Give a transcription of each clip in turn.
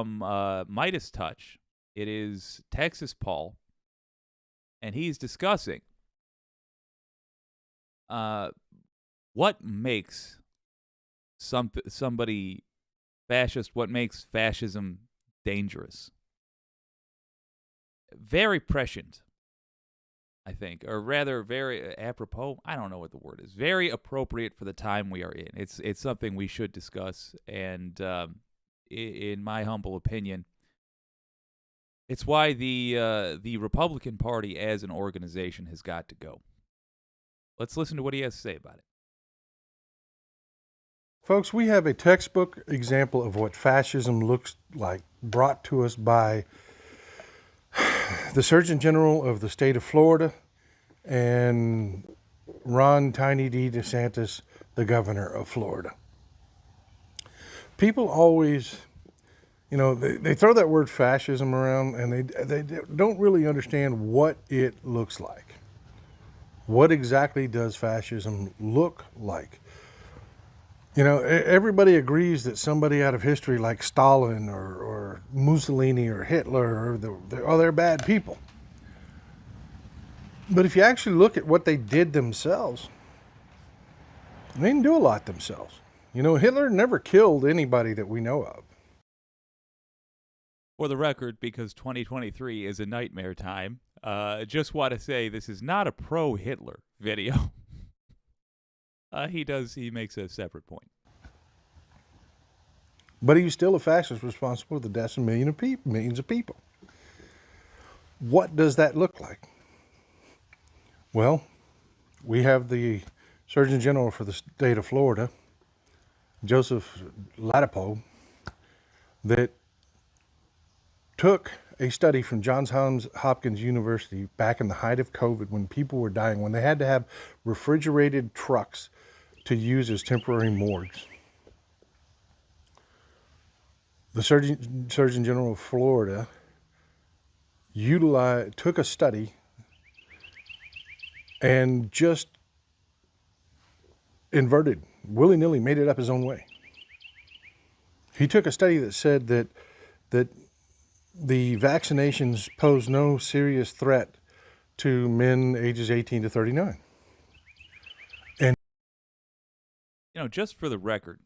Midas Touch. It is Texas Paul, and he's discussing what makes somebody fascist, what makes fascism dangerous. Very prescient, I think, or rather very apropos. I don't know what the word is. Very appropriate for the time we are in. It's something we should discuss, and in my humble opinion, it's why the Republican Party as an organization has got to go. Let's listen to what he has to say about it. Folks, we have a textbook example of what fascism looks like, brought to us by the Surgeon General of the state of Florida and Ron Tiny D. DeSantis, the governor of Florida. People always, they throw that word fascism around, and they don't really understand what it looks like. What exactly does fascism look like? Everybody agrees that somebody out of history like Stalin or Mussolini or Hitler, they're bad people. But if you actually look at what they did themselves, they didn't do a lot themselves. Hitler never killed anybody that we know of. For the record, because 2023 is a nightmare time, just want to say this is not a pro-Hitler video. He makes a separate point. But he was still a fascist responsible for the deaths of millions of people. What does that look like? Well, we have the Surgeon General for the state of Florida, Joseph Ladapo, that took a study from Johns Hopkins University back in the height of COVID, when people were dying, when they had to have refrigerated trucks to use as temporary morgues. The Surgeon General of Florida took a study and just inverted, willy-nilly made it up his own way. He took a study that said that the vaccinations pose no serious threat to men ages 18 to 39. And just for the record,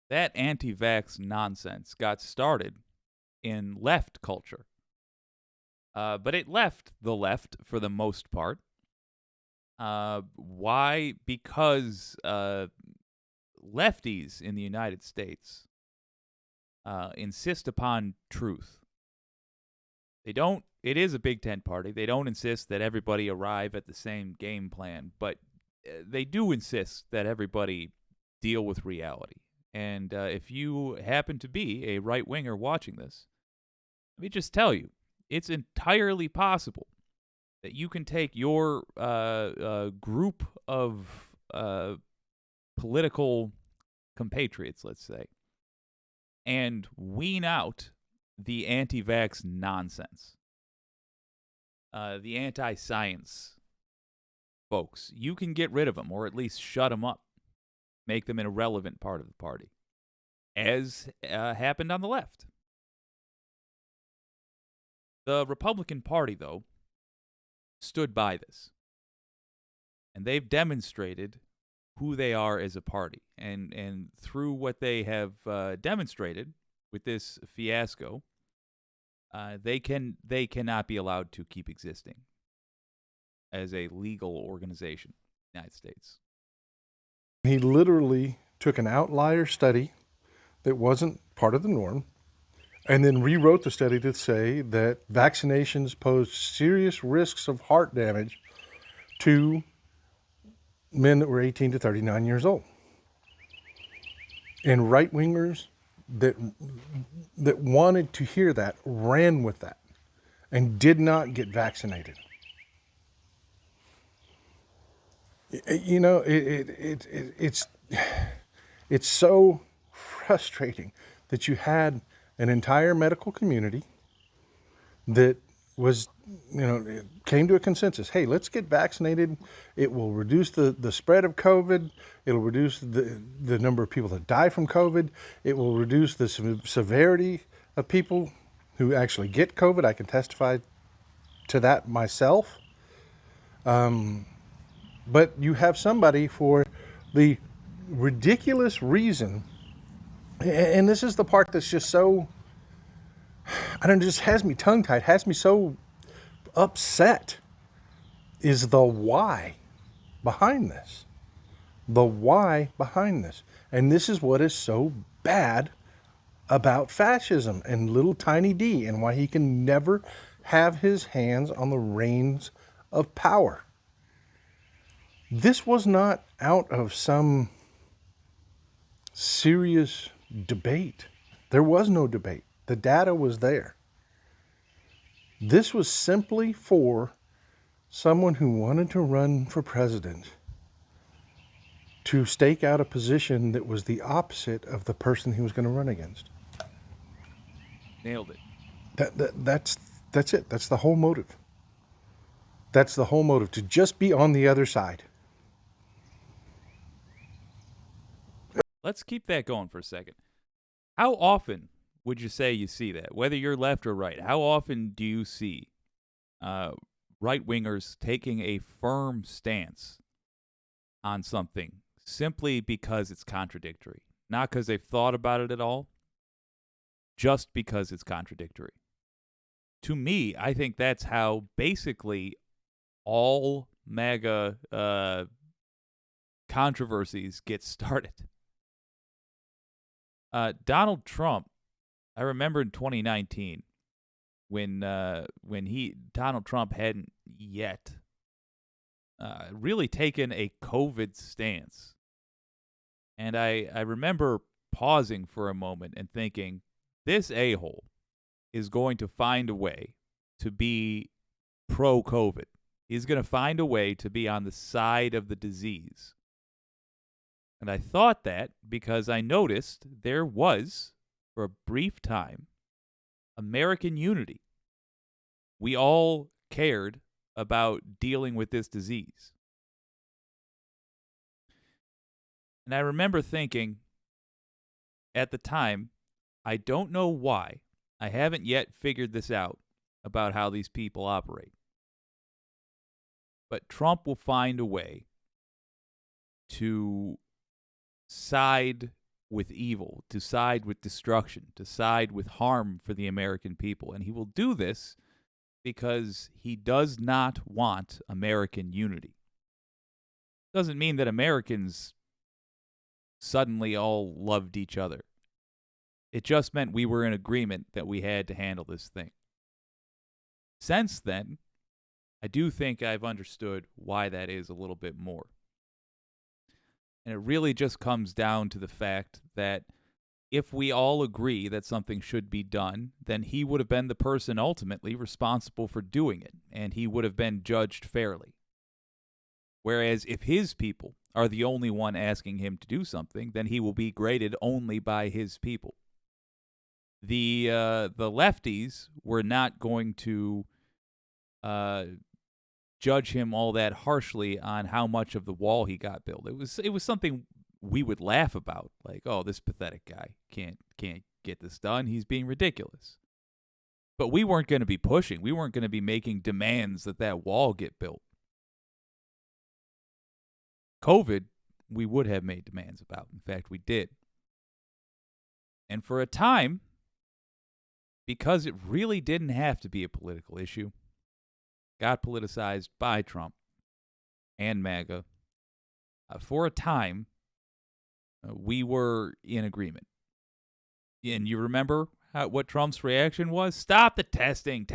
that anti-vax nonsense got started in left culture. But it left the left for the most part. Why? Because lefties in the United States insist upon truth. It is a big tent party. They don't insist that everybody arrive at the same game plan, but they do insist that everybody deal with reality. And if you happen to be a right-winger watching this, let me just tell you, it's entirely possible that you can take your group of political compatriots, let's say, and wean out the anti-vax nonsense, the anti-science folks. You can get rid of them, or at least shut them up, make them an irrelevant part of the party, as happened on the left. The Republican Party, though, stood by this. And they've demonstrated who they are as a party. And through what they have demonstrated with this fiasco, they cannot be allowed to keep existing as a legal organization in the United States. He literally took an outlier study that wasn't part of the norm, and then rewrote the study to say that vaccinations pose serious risks of heart damage to men that were 18 to 39 years old. And right-wingers that wanted to hear that ran with that and did not get vaccinated. It's so frustrating that you had an entire medical community that was, came to a consensus. Hey, let's get vaccinated. It will reduce the spread of COVID. It'll reduce the number of people that die from COVID. It will reduce the severity of people who actually get COVID. I can testify to that myself. But you have somebody for the ridiculous reason, and this is the part that's just so, I don't know, just has me tongue tied, has me so upset, is the why behind this. The why behind this. And this is what is so bad about fascism and little tiny D, and why he can never have his hands on the reins of power. This was not out of some serious debate. There was no debate. The data was there. This was simply for someone who wanted to run for president to stake out a position that was the opposite of the person he was going to run against. Nailed it. That's it. That's the whole motive. That's the whole motive, to just be on the other side. Let's keep that going for a second. How often would you say you see that, whether you're left or right? How often do you see right-wingers taking a firm stance on something simply because it's contradictory? Not because they've thought about it at all, just because it's contradictory. To me, I think that's how basically all MAGA controversies get started. Donald Trump, I remember in 2019 when Donald Trump hadn't yet really taken a COVID stance. And I remember pausing for a moment and thinking, this a-hole is going to find a way to be pro-COVID. He's going to find a way to be on the side of the disease. And I thought that because I noticed there was, for a brief time, American unity. We all cared about dealing with this disease. And I remember thinking at the time, I don't know why. I haven't yet figured this out about how these people operate. But Trump will find a way to side with evil, to side with destruction, to side with harm for the American people. And he will do this because he does not want American unity. Doesn't mean that Americans suddenly all loved each other. It just meant we were in agreement that we had to handle this thing. Since then, I do think I've understood why that is a little bit more. And it really just comes down to the fact that if we all agree that something should be done, then he would have been the person ultimately responsible for doing it, and he would have been judged fairly. Whereas if his people are the only one asking him to do something, then he will be graded only by his people. The lefties were not going to judge him all that harshly on how much of the wall he got built. It was something we would laugh about, like, oh, this pathetic guy can't get this done. He's being ridiculous. But we weren't going to be pushing. We weren't going to be making demands that wall get built. COVID, we would have made demands about. In fact, we did. And for a time, because it really didn't have to be a political issue, got politicized by Trump and MAGA. For a time, we were in agreement. And you remember what Trump's reaction was? Stop the testing.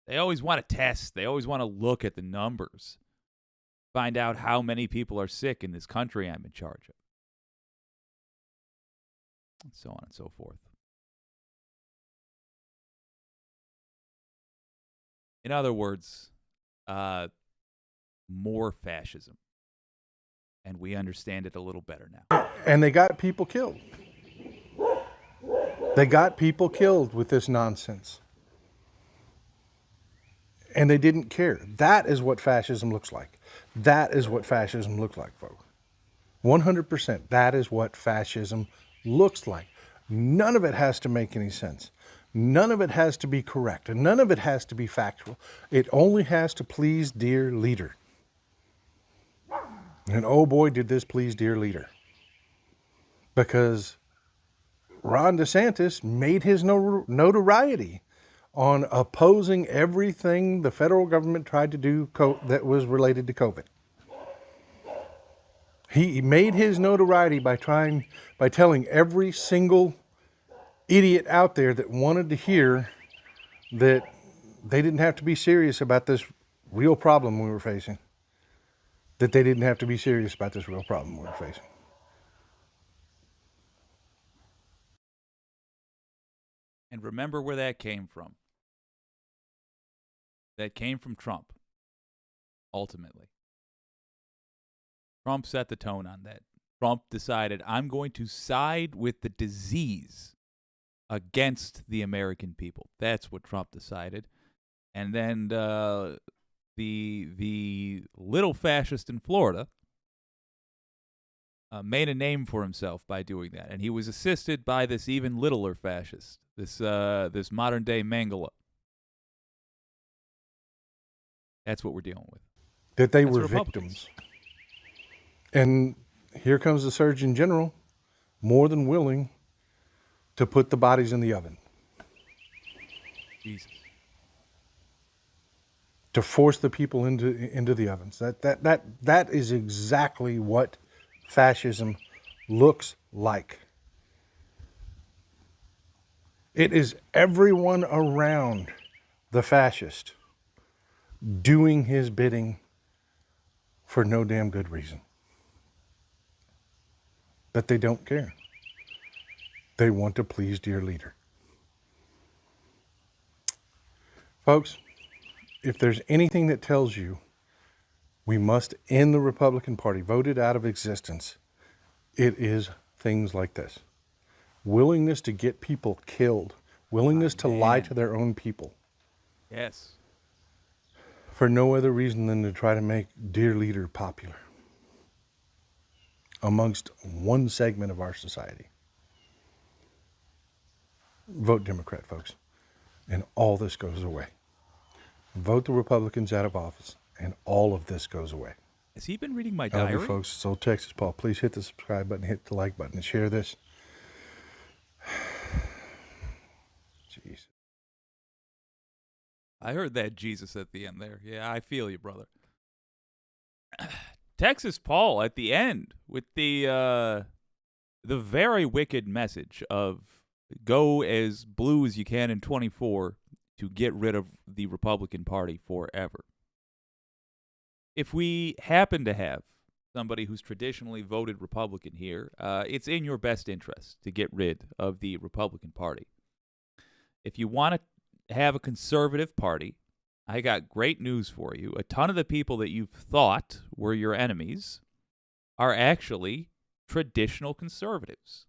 They always want to test. They always want to look at the numbers. Find out how many people are sick in this country I'm in charge of. And so on and so forth. In other words, more fascism. And we understand it a little better now. And they got people killed. They got people killed with this nonsense. And they didn't care. That is what fascism looks like. That is what fascism looks like, folks. 100%. That is what fascism looks like. None of it has to make any sense. None of it has to be correct. And none of it has to be factual. It only has to please dear leader. And oh boy, did this please dear leader. Because Ron DeSantis made his notoriety on opposing everything the federal government tried to do that was related to COVID. He made his notoriety by telling every single idiot out there that wanted to hear that they didn't have to be serious about this real problem we were facing. That they didn't have to be serious about this real problem we were facing. And remember where that came from. That came from Trump, ultimately. Trump set the tone on that. Trump decided, I'm going to side with the disease against the American people. That's what Trump decided. And then the little fascist in Florida made a name for himself by doing that. And he was assisted by this even littler fascist, this modern-day Mangala. That's what we're dealing with. That they were victims. And here comes the Surgeon General, more than willing to put the bodies in the oven. Jesus. To force the people into the ovens. That is exactly what fascism looks like. It is everyone around the fascist doing his bidding for no damn good reason. But they don't care. They want to please dear leader. Folks, if there's anything that tells you we must end the Republican Party, vote it out of existence, it is things like this. Willingness to get people killed. Willingness to lie to their own people. Yes. For no other reason than to try to make dear leader popular amongst one segment of our society. Vote Democrat, folks, and all this goes away. Vote the Republicans out of office, and all of this goes away. Has he been reading my I love diary? you, folks. It's Old Texas Paul. Please hit the subscribe button, hit the like button, and share this. Jeez. I heard that Jesus at the end there. Yeah, I feel you, brother. Texas Paul at the end with the very wicked message of go as blue as you can in 24 to get rid of the Republican Party forever. If we happen to have somebody who's traditionally voted Republican here, it's in your best interest to get rid of the Republican Party. If you want to have a conservative party, I got great news for you. A ton of the people that you've thought were your enemies are actually traditional conservatives.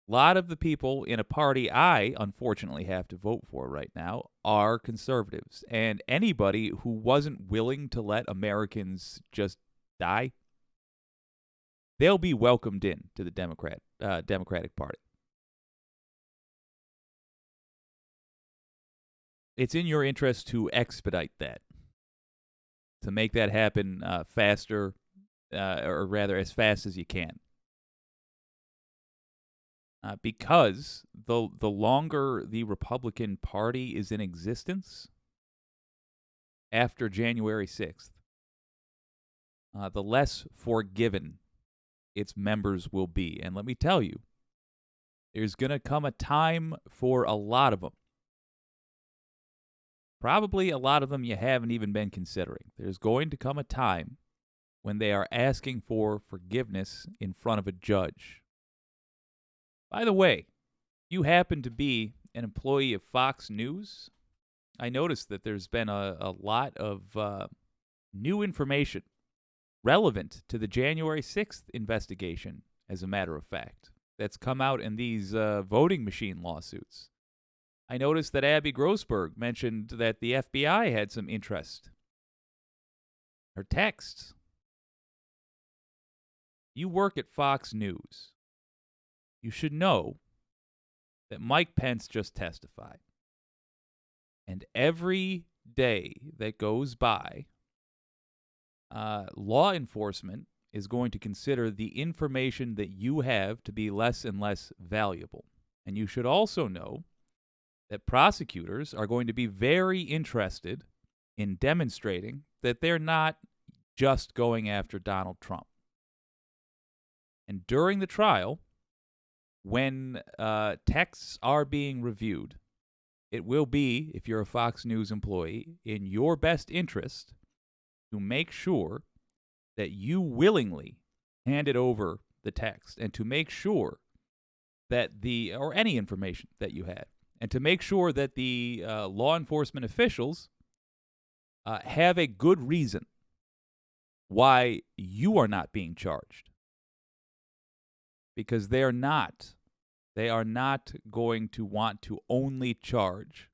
A lot of the people in a party I, unfortunately, have to vote for right now are conservatives. And anybody who wasn't willing to let Americans just die, they'll be welcomed in to the Democratic Party. It's in your interest to expedite that, to make that happen faster, or rather as fast as you can. Because the longer the Republican Party is in existence after January 6th, the less forgiven its members will be. And let me tell you, there's going to come a time for a lot of them. Probably a lot of them you haven't even been considering. There's going to come a time when they are asking for forgiveness in front of a judge. By the way, you happen to be an employee of Fox News, I noticed that there's been a lot of new information relevant to the January 6th investigation, as a matter of fact, that's come out in these voting machine lawsuits. I noticed that Abby Grossberg mentioned that the FBI had some interest. Her texts. You work at Fox News. You should know that Mike Pence just testified. And every day that goes by, law enforcement is going to consider the information that you have to be less and less valuable. And you should also know that prosecutors are going to be very interested in demonstrating that they're not just going after Donald Trump. And during the trial, when texts are being reviewed, it will be, if you're a Fox News employee, in your best interest to make sure that you willingly handed over the text, and to make sure that or any information that you had, and to make sure that the law enforcement officials have a good reason why you are not being charged. Because they are not going to want to only charge,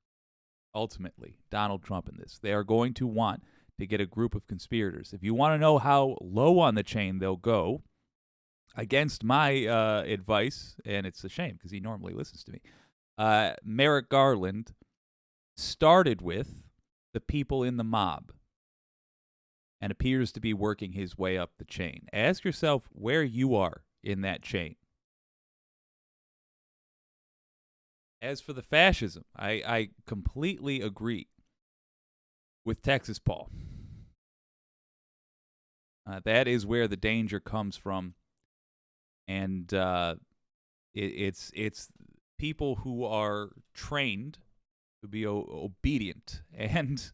ultimately, Donald Trump in this. They are going to want to get a group of conspirators. If you want to know how low on the chain they'll go, against my advice, and it's a shame because he normally listens to me, Merrick Garland started with the people in the mob and appears to be working his way up the chain. Ask yourself where you are in that chain. As for the fascism, I completely agree with Texas Paul. That is where the danger comes from, and it's people who are trained to be obedient and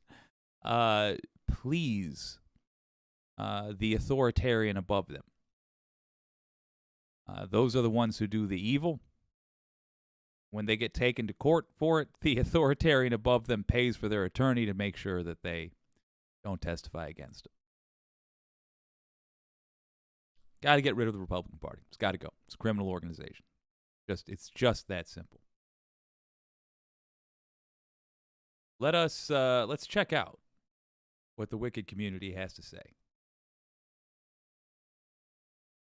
please the authoritarian above them. Those are the ones who do the evil. When they get taken to court for it, the authoritarian above them pays for their attorney to make sure that they don't testify against them. Got to get rid of the Republican Party. It's got to go. It's a criminal organization. It's just that simple. Let's check out what the wicked community has to say.